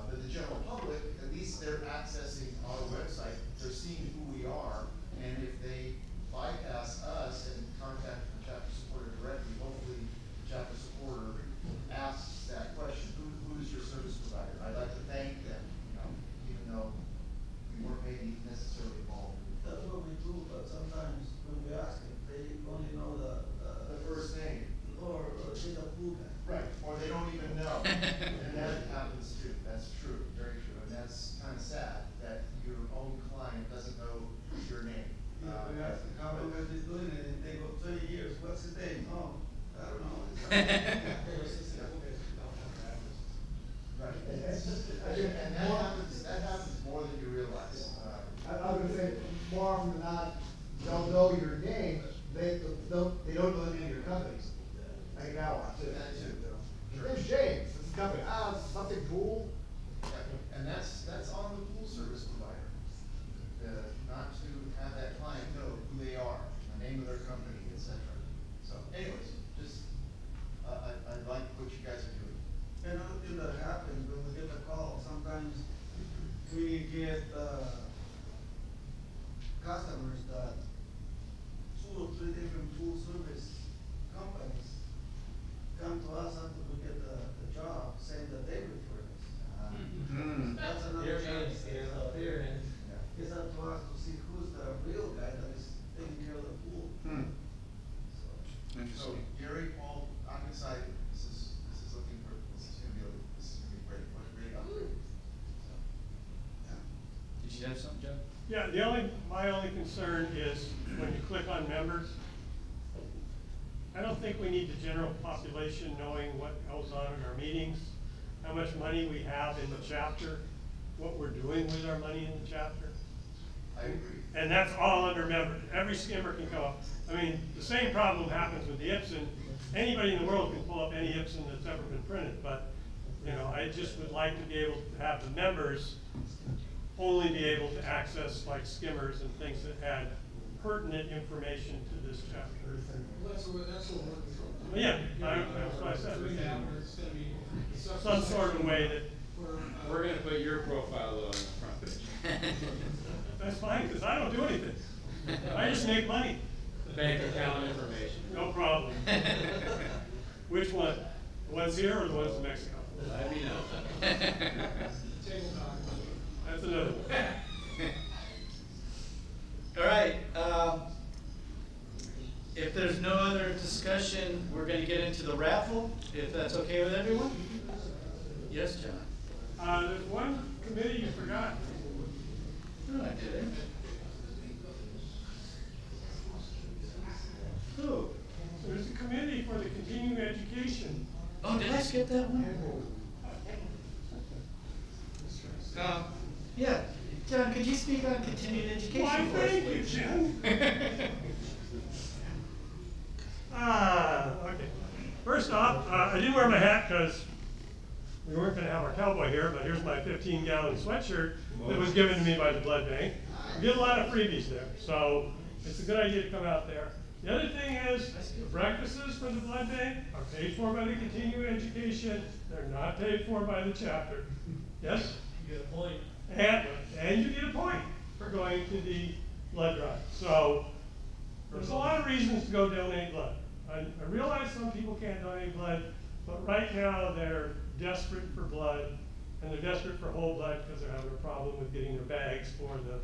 But the general public, at least they're accessing our website, they're seeing who we are, and if they bypass us and contact the chapter supporter directly, hopefully the chapter supporter asks that question, who's your service provider? I'd like to thank them, even though we weren't maybe necessarily involved. That's what we do, but sometimes when we ask them, they only know the first name. Or she's a pool guy. Right, or they don't even know, and that happens too, that's true, very true, and that's kind of sad, that your own client doesn't know your name. Yeah, we ask them how long have they doing it, and they go 30 years, what's his name? Oh, I don't know. Right, and that happens more than you realize. I was gonna say, more often than not, they'll know your name, they don't know the name of your company. Like that one too. That too. Sure. There's James, this is the company, something cool. Yeah, and that's on the pool service provider. Not to have that client know who they are, the name of their company, et cetera. So anyways, just, I like what you guys are doing. Another thing that happens when we get the call, sometimes we get, customers that 2 or 3 different pool service companies come to us after we get the job, saying that they refer us. That's another chance. There, and it's up to us to see who's the real guy that is taking care of the pool. So Gary, Paul, I'm excited. This is gonna be great. What a great upgrade. Did you have something, Joe? Yeah, my only concern is when you click on members, I don't think we need the general population knowing what goes on in our meetings, how much money we have in the chapter, what we're doing with our money in the chapter. I agree. And that's all under members. Every skimmer can come up. I mean, the same problem happens with the Ipsen. Anybody in the world can pull up any Ipsen that's ever been printed, but, you know, I just would like to be able to have the members only be able to access like skimmers and things that add pertinent information to this chapter. Well, that's what we're working for. Yeah, that's what I said. Doing that, where it's gonna be. Some sort of way that, We're gonna put your profile on the front page. that's fine, because I don't do anything. I just make money. Bank account information. No problem. Which one? The ones here or the ones in Mexico? Let me know. Table talk. That's another one. All right, if there's no other discussion, we're gonna get into the raffle, if that's okay with everyone? Yes, John? There's one committee you forgot. No, I didn't. Who? There's a committee for the continuing education. Oh, did I skip that one? Yeah, John, could you speak on continuing education Why, for us, thank you, please? Jim. Okay. First off, I didn't wear my hat because we weren't gonna have our cowboy here, but here's my 15-gallon sweatshirt that was given to me by the blood bank. We get a lot of freebies there, so it's a good idea to come out there. The other thing is, the breakfasts for the blood bank are paid for by the continuing education. They're not paid for by the chapter. Yes? You get a point. And you get a point for going to the blood drive. So there's a lot of reasons to go donate blood. I realize some people can't donate blood, but right now they're desperate for blood, and they're desperate for whole blood because they're having a problem with getting their bags for the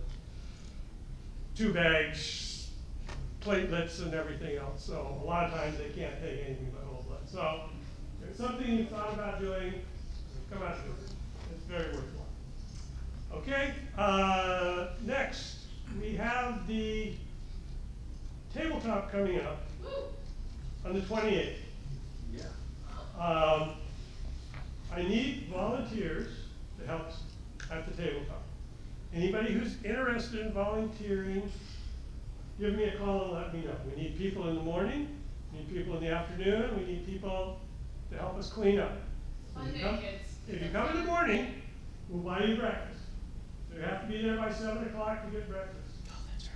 2 bags, platelets, and everything else. So a lot of times they can't take anything but whole blood. So if it's something you thought about doing, come out and do it. It's very worthwhile. Okay, next, we have the tabletop coming up on the 28th. Yeah. I need volunteers to help at the tabletop. Anybody who's interested in volunteering, give me a call and let me know. We need people in the morning, we need people in the afternoon, we need people to help us clean up. If you come in the morning, we'll buy you breakfast. So you have to be there by 7 o'clock to get breakfast. Oh, that's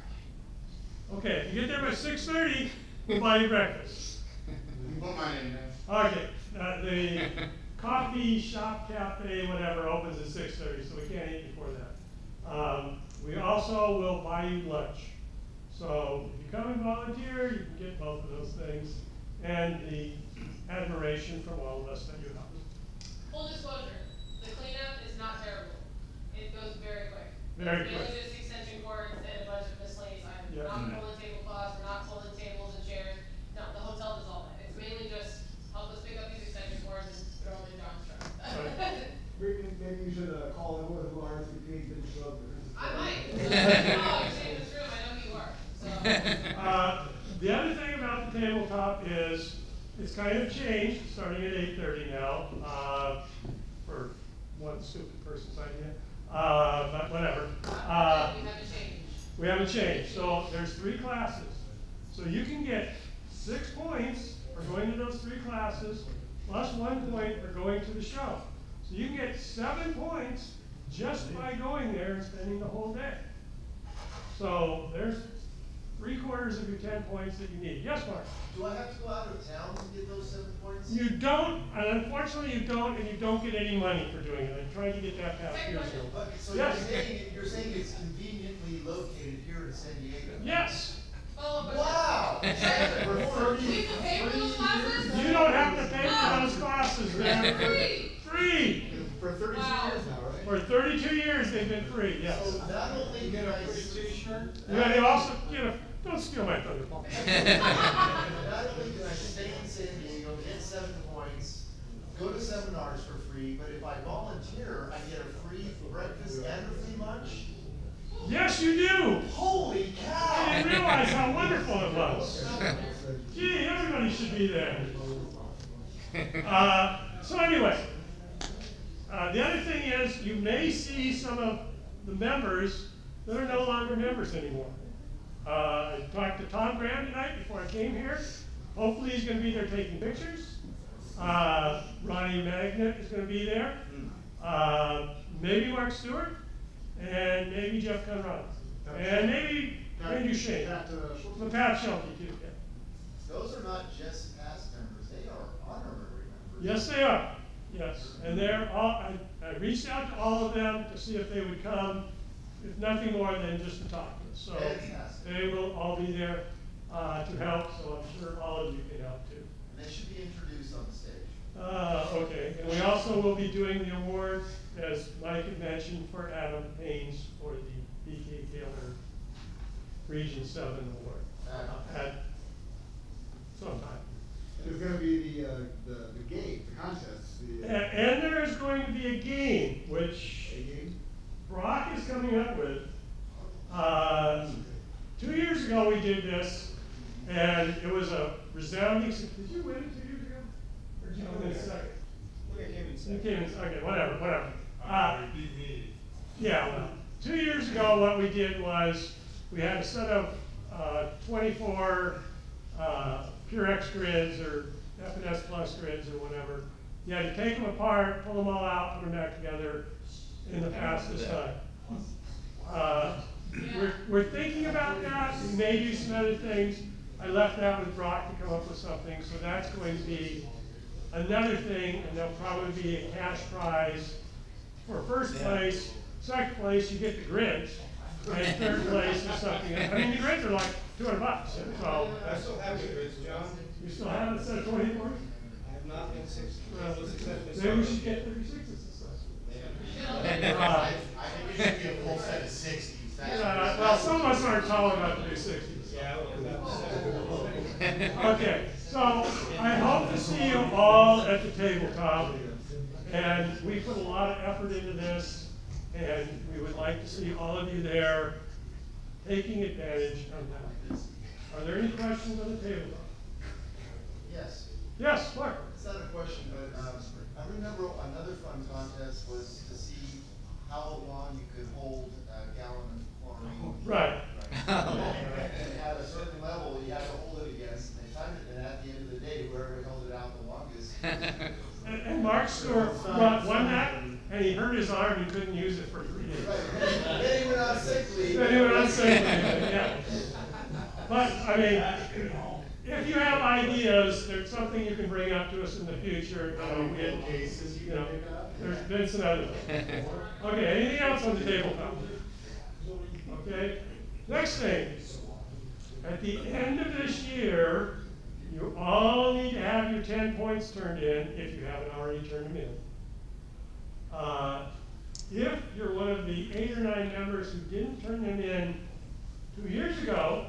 early. Okay, if you get there by 6:30, we'll buy you breakfast. You put mine in there. Okay, the coffee shop, cafe, whatever, opens at 6:30, so we can't eat before that. We also will buy you lunch. So if you come and volunteer, you can get both of those things, and the admiration from all of us that you help. Full disclosure, the cleanup is not terrible. It goes very quick. Very It's quick. mainly just extension cords and a bunch of miscellaneous items. Yeah. We're not pulling tablecloths, we're not pulling tables and chairs. No, the hotel does all that. It's mainly just help us pick up these extension cords and throw them in John's truck. Maybe you should call everyone who RSVP'd and show up. I might. Oh, you're sitting in this room, I know who you are, so. The other thing about the tabletop is it's kind of changed, starting at 8:30 now, for one stupid person's idea, but whatever. We haven't changed. We haven't changed, so there's 3 classes. So you can get 6 points for going to those 3 classes, plus 1 point for going to the show. So you can get 7 points just by going there and spending the whole day. So there's 3/4 of your 10 points that you need. Yes, Mark? Do I have to go out of town to get those 7 points? You don't, and unfortunately you don't, and you don't get any money for doing it. I tried to get that passed years ago. But, so Yes. you're saying it's conveniently located here in San Diego? Yes. Wow! We have to pay for those classes? You don't have to pay for those classes, man. Free. Free. For 32 Wow. years now, right? For 32 years they've been free, yes. So not only Get can a I, free t-shirt? Yeah, they also, don't steal my thunder. not only can I stay in San Diego, get 7 points, go to seminars for free, but if I volunteer, I get a free breakfast and a free lunch? Yes, you do. Holy I cow! didn't realize how wonderful it was. Gee, everybody should be there. So anyway, the other thing is you may see some of the members that are no longer members anymore. I talked to Tom Graham tonight before I came here. Hopefully he's going to be there taking pictures. Ronnie Magnet is going to be there. Maybe Mark Stewart. And maybe Jeff Conrad. And maybe Andrew Shane. Pat Shelby too. Yeah. Those are not just past members, they are honorary members. Yes, they are. Yes, and they're all. I reached out to all of them to see if they would come, if nothing more than just to talk to us. So Fantastic. they will all be there to help. So I'm sure all of you can help too. And they should be introduced on the stage. Okay, and we also will be doing the award, as Mike had mentioned, for Adam Haynes for the BK Taylor Region 7 award at some time. There's gonna be the game, the contest, And there is going to be a game, which A game? Brock is coming up with. 2 years ago we did this, and it was a resounding, did you win it 2 years ago? Or did you win it second? You came in, okay, whatever. Beat me. Yeah, well, 2 years ago, what we did was, we had a set of 24 Pure X grids, or FNS Plus grids, or whatever. You had to take them apart, pull them all out, put them back together in the fastest time. We're thinking about that, we may do some other things. I left that with Brock to come up with something, so that's going to be another thing, and there'll probably be a cash prize for first place. Second place, you get the grids, and third place is something. I mean, the grids are like $200, so. I still have the grids, John. You still have it set 24? I have not been Maybe we should get 36s this I think it should be a full set of 60s. well, some of us aren't tall enough to do 60s. Yeah, I don't have Okay, so I hope to see you all at the tabletop, and we put a lot of effort into this, and we would like to see all of you there taking advantage of that. Are there any questions on the tabletop? Yes. Yes, Mark? It's not a question, but I remember another fun contest was to see how long you could hold a gallon of chlorine. Right. And at a certain level, you had to hold it against, and they timed it, and at the end of the day, whoever held it out the longest. And Mark Stewart won that, and he hurt his arm and couldn't use it for 3 days. Right, then he went on sick leave. Then he went on sick leave, yeah. But, I mean, if you have ideas, there's something you can bring up to us in the future. There's been some other things. Okay, anything else on the tabletop? Okay, next thing. At the end of this year, you all need to have your 10 points turned in, if you haven't already turned them in. If you're one of the 8 or 9 members who didn't turn them in 2 years ago,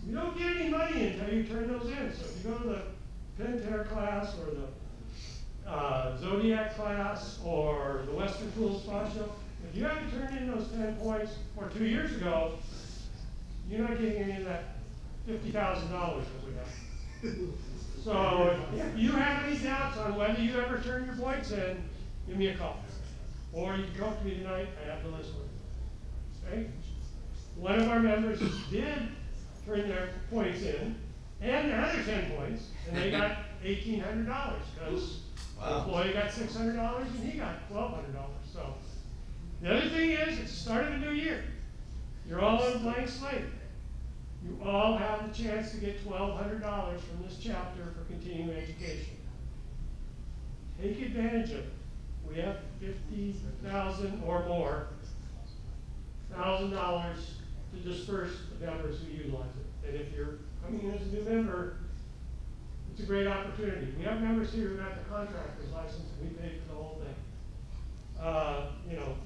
you don't get any money until you turn those in. So if you go to the Pentair class, or the Zodiac class, or the Western Tools Spot Show, if you haven't turned in those 10 points, or 2 years ago, you're not getting any of that $50,000 that we have. So if you have any doubts on whether you ever turn your points in, give me a call. Or you can come to me tonight, I have the list with you. Okay? one of our members did turn their points in, and another 10 points, and they got $1,800, because the Wow. employee got $600 and he got $1,200, so. The other thing is, it's the start of a new year. You're all on a blank slate. You all have the chance to get $1,200 from this chapter for continuing education. Take advantage of it. We have 50,000 or more, $1,000 to disperse the members who utilize it. And if you're coming in as a new member, it's a great opportunity. We have members here who got the contractor's license, and we paid for the whole thing. You know,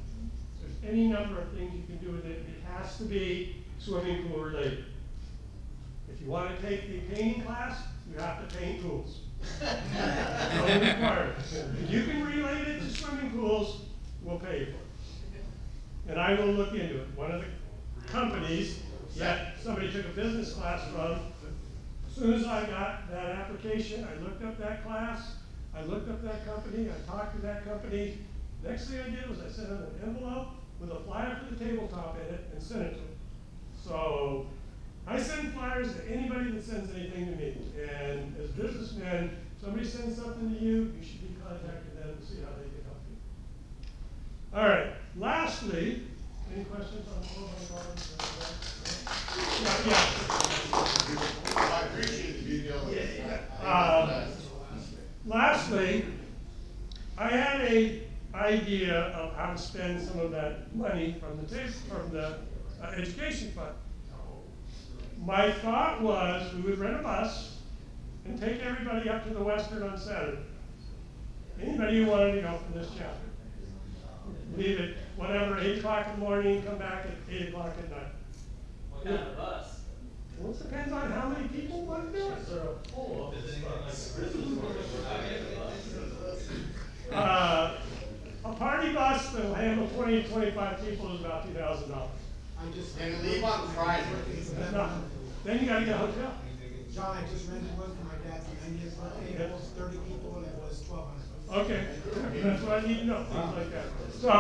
there's any number of things you can do with it. It has to be swimming pool related. If you want to take a painting class, you have to paint pools. No requirement. If you can relate it to swimming pools, we'll pay you for it. And I will look into it. One of the companies that somebody took a business class from, as soon as I got that application, I looked up that class, I looked up that company, I talked to that company. Next thing I did was I sent them an envelope with a flyer for the tabletop in it and sent it to them. So I send flyers to anybody that sends anything to me. And as businessmen, somebody sends something to you, you should be contacting them to see how they can help you. All right, lastly, any questions on the Yeah. I appreciate the due diligence. Lastly, I had a idea of how to spend some of that money from the education fund. My thought was we would rent a bus and take everybody up to the Western on Saturday. Anybody who wanted to go from this chapter. Leave at whatever, 8 o'clock in the morning, come back at 8 o'clock at night. What kind of bus? Well, it depends on how many people want to do it. A party bus that will handle 20 to 25 people is about $2,000. And leave on Friday. No, then you gotta get a hotel. John, I just rented one for my dad's 90th birthday, it was 30 people and it was $1,200. Okay, that's what I need to know, things like that. So,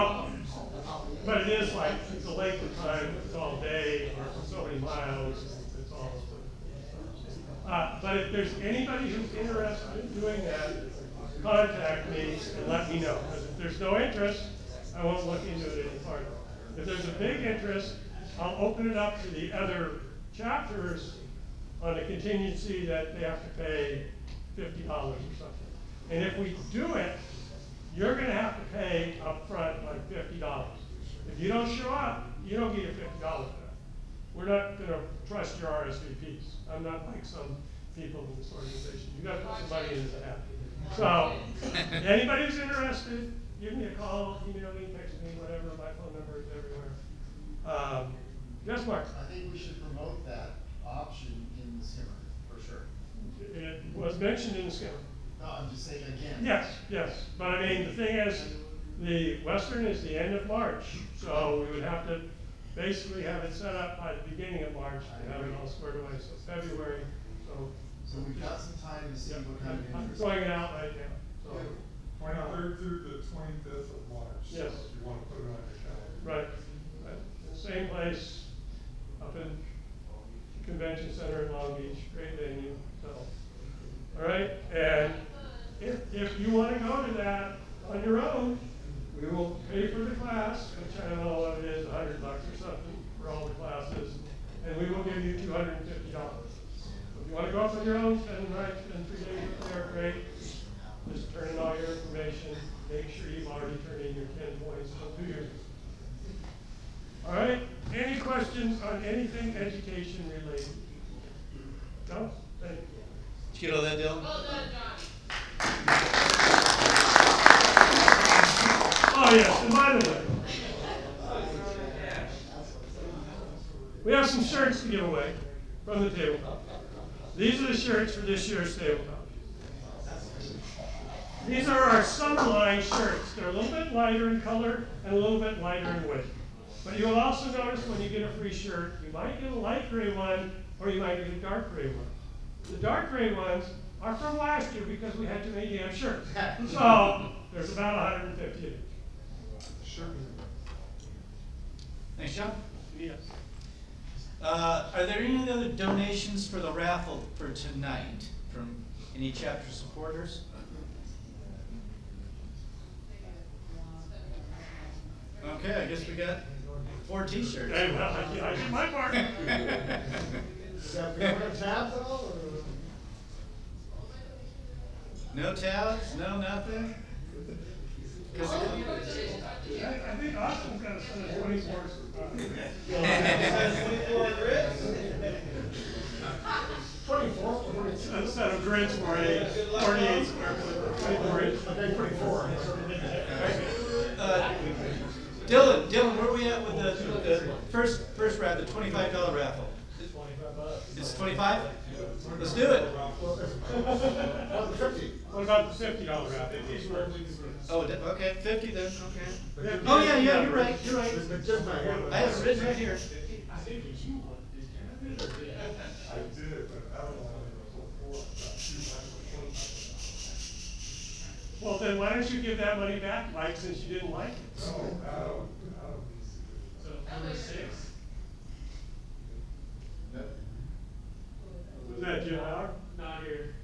but it is like, it's a length of time, it's all day, or so many miles, it's all. But if there's anybody who's interested in doing that, contact me and let me know. Because if there's no interest, I won't look into it any further. If there's a big interest, I'll open it up to the other chapters on the contingency that they have to pay $50 or something. And if we do it, you're gonna have to pay up front like $50. If you don't show up, you don't get a $50 back. We're not gonna trust your RSVPs. I'm not like some people in this organization. You gotta put some money in the hat. So, anybody who's interested, give me a call, email me, text me, whatever, my phone number is everywhere. Yes, Mark? I think we should promote that option in the simmer, for sure. It was mentioned in the schedule. No, I'm just saying again. Yes, but I mean, the thing is, the Western is the end of March, so we would have to basically have it set up by the beginning of March to have it all squared away, so February, so. So we've got some time to see what kind of I'm interest. throwing it out right now, so. 23rd through the 25th of March. Yes. So if you want to put it on your calendar. Right, in the same place, up in Convention Center in Long Beach, great venue, so. All right, and if you wanna go to that on your own, we will pay for the class, which I don't know what it is, $100 or something for all the classes, and we will give you $250. If you wanna go up on your own, spend the night, spend 3 days up there, great. Just turn in all your information, make sure you've already turned in your 10 points, don't do yours. All right, any questions on anything education related? No? Thank you. Did you get all that, Dylan? Well done, John. Oh, yes, and by the way, we have some shirts to give away from the tabletop. These are the shirts for this year's tabletop. These are our summer line shirts. They're a little bit lighter in color and a little bit lighter in weight. But you'll also notice when you get a free shirt, you might get a light gray one or you might get a dark gray one. The dark gray ones are from last year because we had too many damn shirts. So there's about 150 of each. Sure. Thanks, John. Yes. Are there any other donations for the raffle for tonight from any chapter supporters? Okay, I guess we got 4 t-shirts. Hey, well, I did my part. Yeah, we want tabs at all, or? No tabs, no nothing? 'Cause I think Austin's gonna send us 24. A set of grids for a 48 square foot, 24 inch. Dylan, where are we at with the first round, the $25 raffle? It's 25? Let's do it. What about the $50 raffle? Oh, okay, 50 then, okay. Oh, yeah, you're right. I have it written right here. I did, but I don't know. Well, then why don't you give that money back, Mike, since you didn't like it? No, I don't. So, number 6. Was that Jim Howard? Not here.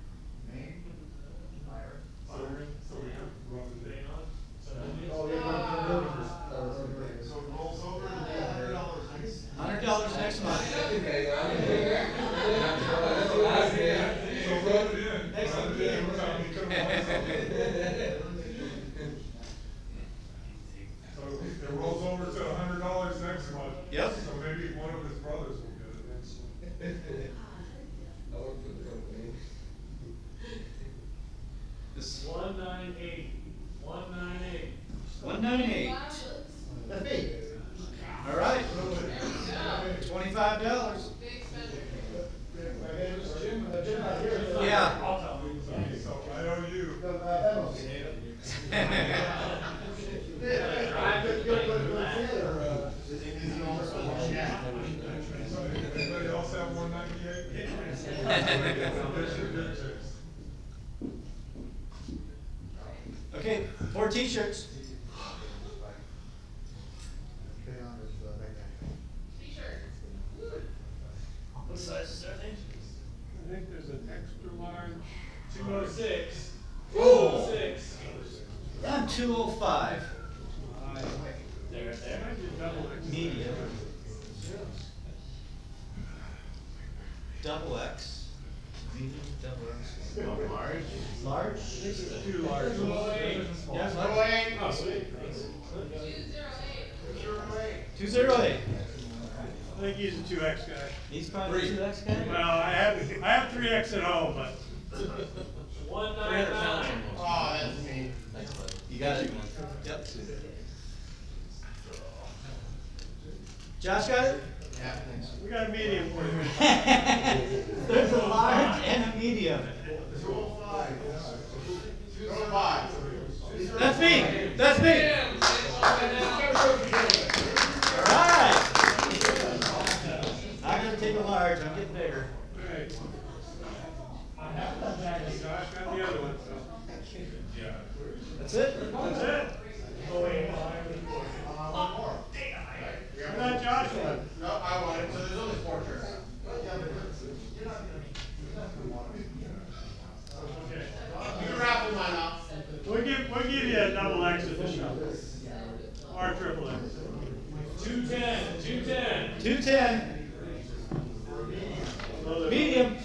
So we have to run it. Staying on? So, Oh, yeah, So it rolls over to $100 $100 next month. So run it in. Run it in. We're talking, you could've won something. So it rolls over to $100 next month. Yep. So maybe one of his brothers will get it next month. This 198. 198. 198. That's me. All right. $25. Big spender. Jim not here. Yeah. So I owe you. Anybody else have 198? Okay, 4 t-shirts. T-shirts. What sizes are they? I think there's an extra large. 206. Oh. 206. I'm 205. There. Might be a double X. Medium. Double X. Medium, double X. Large. Large? Too large. Yeah, Oh, large. wait. Oh, sweet. 208. 208. I think he's a 2X guy. He's probably the 2X guy? Well, I have 3X at home, but 199. Oh, that's me. You got it? Yep. Josh got it? Yeah, thanks. we got a medium for you. There's a large and a medium. 205. 205. That's me. That's me. All right. I'm gonna take a large. I'm getting bigger. Right. Josh got the other one, so. That's it? That's it. I thought Josh won. No, I want it, so there's only 4 turns. You can raffle mine off. We'll give you a double X at the shop. Or triple X. 210. 210. 210. So the- Medium.